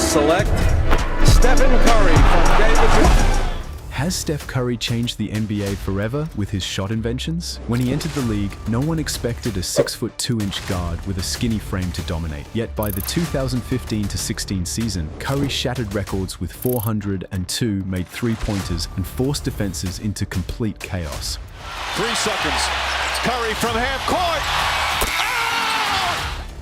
select Stephen Curry from Davidson. Has Steph Curry changed the NBA forever with his shot inventions? When he entered the league, no one expected a 6'2" guard with a skinny frame to dominate. Yet by the 2015-16 season, Curry shattered records with 402 made three-pointers and forced defenses into complete chaos. 3 seconds. It's Curry from half court.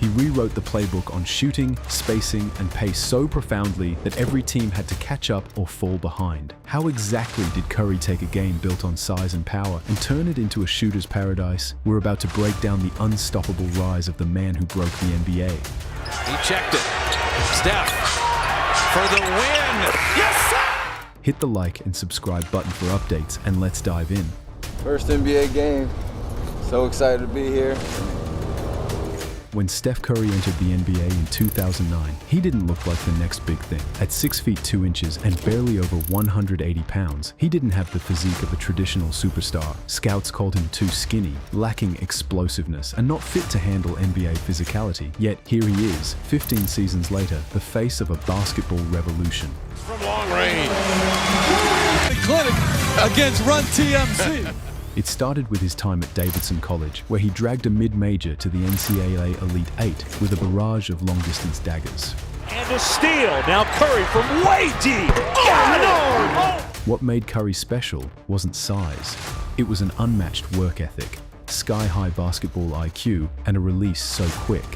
He rewrote the playbook on shooting, spacing, and pace so profoundly that every team had to catch up or fall behind. How exactly did Curry take a game built on size and power and turn it into a shooter's paradise? We're about to break down the unstoppable rise of the man who broke the NBA. He checked it. Steph for the win. Yes, sir! Hit the like and subscribe button for updates, and let's dive in. First NBA game. So excited to be here. When Steph Curry entered the NBA in 2009, he didn't look like the next big thing. At 6 feet 2 inches and barely over 180 pounds, he didn't have the physique of a traditional superstar. Scouts called him too skinny, lacking explosiveness, and not fit to handle NBA physicality. Yet here he is, 15 seasons later, the face of a basketball revolution. From long range. Clinic against Run TMC. It started with his time at Davidson College, where he dragged a mid-major to the NCAA Elite Eight with a barrage of long-distance daggers. And a steal. Now Curry from way deep. Oh, no! What made Curry special wasn't size. It was an unmatched work ethic, sky-high basketball IQ, and a release so quick.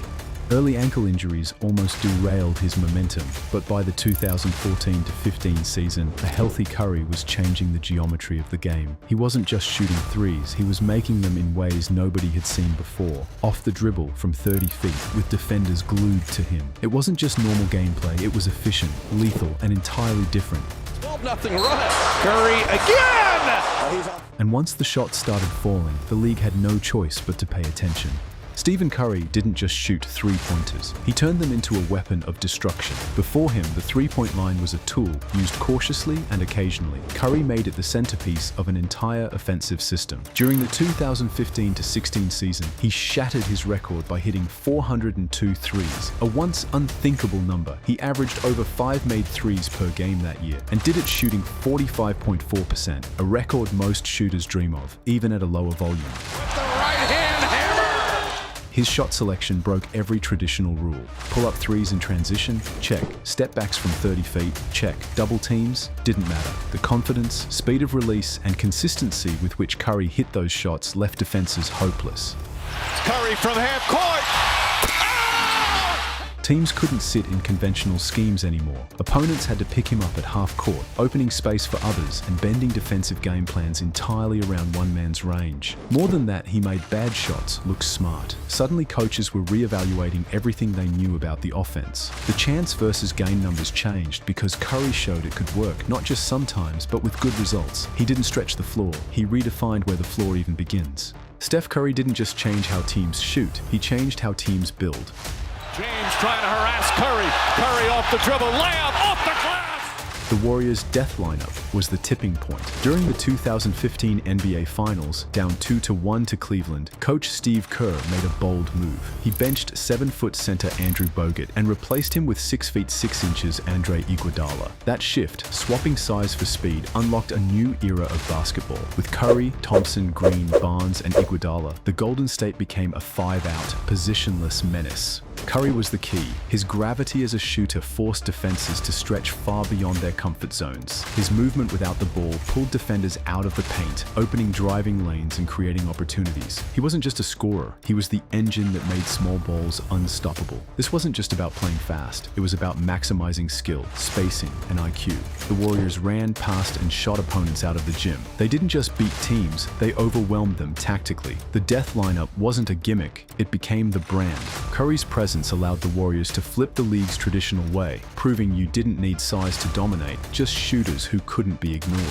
Early ankle injuries almost derailed his momentum, but by the 2014-15 season, a healthy Curry was changing the geometry of the game. He wasn't just shooting threes, he was making them in ways nobody had seen before. Off the dribble from 30 feet, with defenders glued to him. It wasn't just normal gameplay, it was efficient, lethal, and entirely different. 12-0 run. Curry again! And once the shots started falling, the league had no choice but to pay attention. Stephen Curry didn't just shoot three-pointers. He turned them into a weapon of destruction. Before him, the three-point line was a tool, used cautiously and occasionally. Curry made it the centerpiece of an entire offensive system. During the 2015-16 season, he shattered his record by hitting 402 threes, a once unthinkable number. He averaged over 5 made threes per game that year, and did it shooting 45.4%, a record most shooters dream of, even at a lower volume. With the right hand hammer. His shot selection broke every traditional rule. Pull-up threes in transition? Check. Step backs from 30 feet? Check. Double teams? Didn't matter. The confidence, speed of release, and consistency with which Curry hit those shots left defenses hopeless. It's Curry from half court. Teams couldn't sit in conventional schemes anymore. Opponents had to pick him up at half court, opening space for others and bending defensive game plans entirely around one man's range. More than that, he made bad shots look smart. Suddenly coaches were re-evaluating everything they knew about the offense. The chance versus gain numbers changed because Curry showed it could work, not just sometimes, but with good results. He didn't stretch the floor. He redefined where the floor even begins. Steph Curry didn't just change how teams shoot, he changed how teams build. James trying to harass Curry. Curry off the dribble, layup off the glass. The Warriors' death lineup was the tipping point. During the 2015 NBA Finals, down 2-1 to Cleveland, coach Steve Kerr made a bold move. He benched 7-foot center Andrew Bogut and replaced him with 6 feet 6 inches Andre Iguodala. That shift, swapping size for speed, unlocked a new era of basketball. With Curry, Thompson, Green, Barnes, and Iguodala, the Golden State became a 5-out, positionless menace. Curry was the key. His gravity as a shooter forced defenses to stretch far beyond their comfort zones. His movement without the ball pulled defenders out of the paint, opening driving lanes and creating opportunities. He wasn't just a scorer, he was the engine that made small balls unstoppable. This wasn't just about playing fast, it was about maximizing skill, spacing, and IQ. The Warriors ran, passed, and shot opponents out of the gym. They didn't just beat teams, they overwhelmed them tactically. The death lineup wasn't a gimmick, it became the brand. Curry's presence allowed the Warriors to flip the league's traditional way, proving you didn't need size to dominate, just shooters who couldn't be ignored.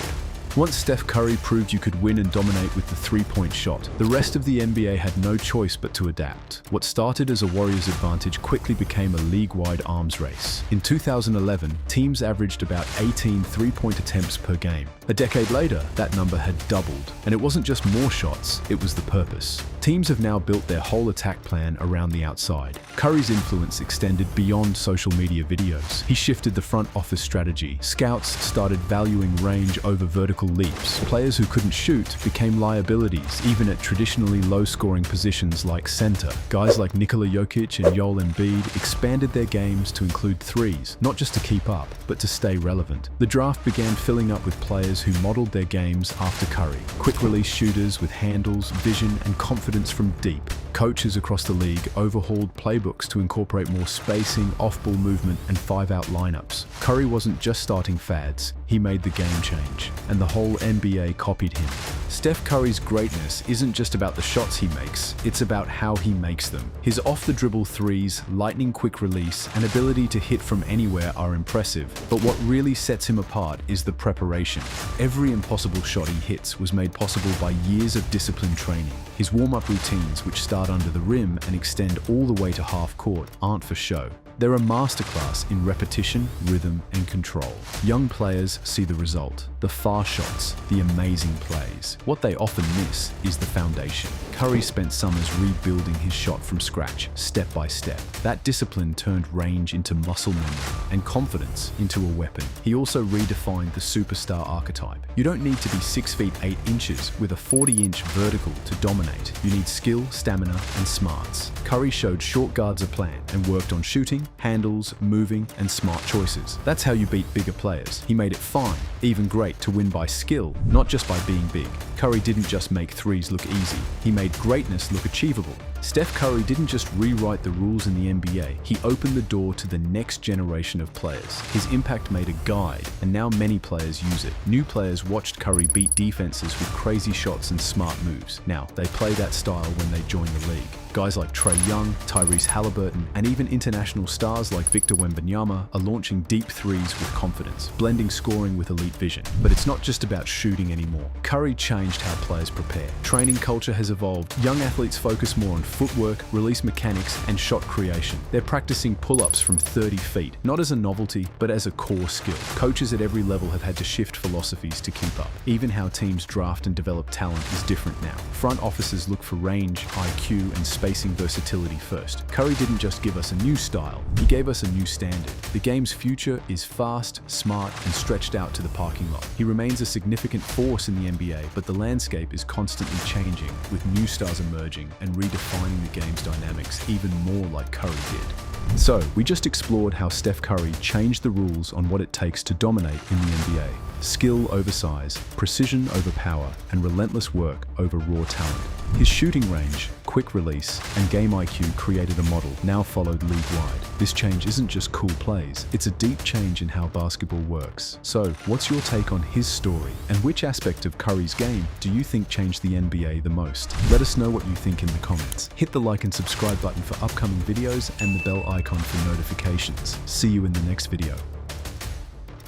Once Steph Curry proved you could win and dominate with the three-point shot, the rest of the NBA had no choice but to adapt. What started as a Warriors advantage quickly became a league-wide arms race. In 2011, teams averaged about 18 three-point attempts per game. A decade later, that number had doubled. And it wasn't just more shots, it was the purpose. Teams have now built their whole attack plan around the outside. Curry's influence extended beyond social media videos. He shifted the front office strategy. Scouts started valuing range over vertical leaps. Players who couldn't shoot became liabilities, even at traditionally low-scoring positions like center. Guys like Nikola Jokic and Joel Embiid expanded their games to include threes, not just to keep up, but to stay relevant. The draft began filling up with players who modeled their games after Curry. Quick-release shooters with handles, vision, and confidence from deep. Coaches across the league overhauled playbooks to incorporate more spacing, off-ball movement, and five-out lineups. Curry wasn't just starting fads, he made the game change, and the whole NBA copied him. Steph Curry's greatness isn't just about the shots he makes, it's about how he makes them. His off-the-dribble threes, lightning-quick release, and ability to hit from anywhere are impressive, but what really sets him apart is the preparation. Every impossible shot he hits was made possible by years of disciplined training. His warm-up routines, which start under the rim and extend all the way to half court, aren't for show. They're a masterclass in repetition, rhythm, and control. Young players see the result, the far shots, the amazing plays. What they often miss is the foundation. Curry spent summers rebuilding his shot from scratch, step by step. That discipline turned range into muscle memory and confidence into a weapon. He also redefined the superstar archetype. You don't need to be 6 feet 8 inches with a 40-inch vertical to dominate. You need skill, stamina, and smarts. Curry showed short guards a plan and worked on shooting, handles, moving, and smart choices. That's how you beat bigger players. He made it fine, even great, to win by skill, not just by being big. Curry didn't just make threes look easy, he made greatness look achievable. Steph Curry didn't just rewrite the rules in the NBA, he opened the door to the next generation of players. His impact made a guide, and now many players use it. New players watched Curry beat defenses with crazy shots and smart moves. Now, they play that style when they join the league. Guys like Trae Young, Tyrese Halliburton, and even international stars like Victor Wembanyama are launching deep threes with confidence, blending scoring with elite vision. But it's not just about shooting anymore. Curry changed how players prepare. Training culture has evolved. Young athletes focus more on footwork, release mechanics, and shot creation. They're practicing pull-ups from 30 feet, not as a novelty, but as a core skill. Coaches at every level have had to shift philosophies to keep up. Even how teams draft and develop talent is different now. Front offices look for range, IQ, and spacing versatility first. Curry didn't just give us a new style, he gave us a new standard. The game's future is fast, smart, and stretched out to the parking lot. He remains a significant force in the NBA, but the landscape is constantly changing, with new stars emerging and redefining the game's dynamics even more like Curry did. So, we just explored how Steph Curry changed the rules on what it takes to dominate in the NBA. Skill over size, precision over power, and relentless work over raw talent. His shooting range, quick release, and game IQ created a model now followed league-wide. This change isn't just cool plays, it's a deep change in how basketball works. So, what's your take on his story, and which aspect of Curry's game do you think changed the NBA the most? Let us know what you think in the comments. Hit the like and subscribe button for upcoming videos and the bell icon for notifications. See you in the next video.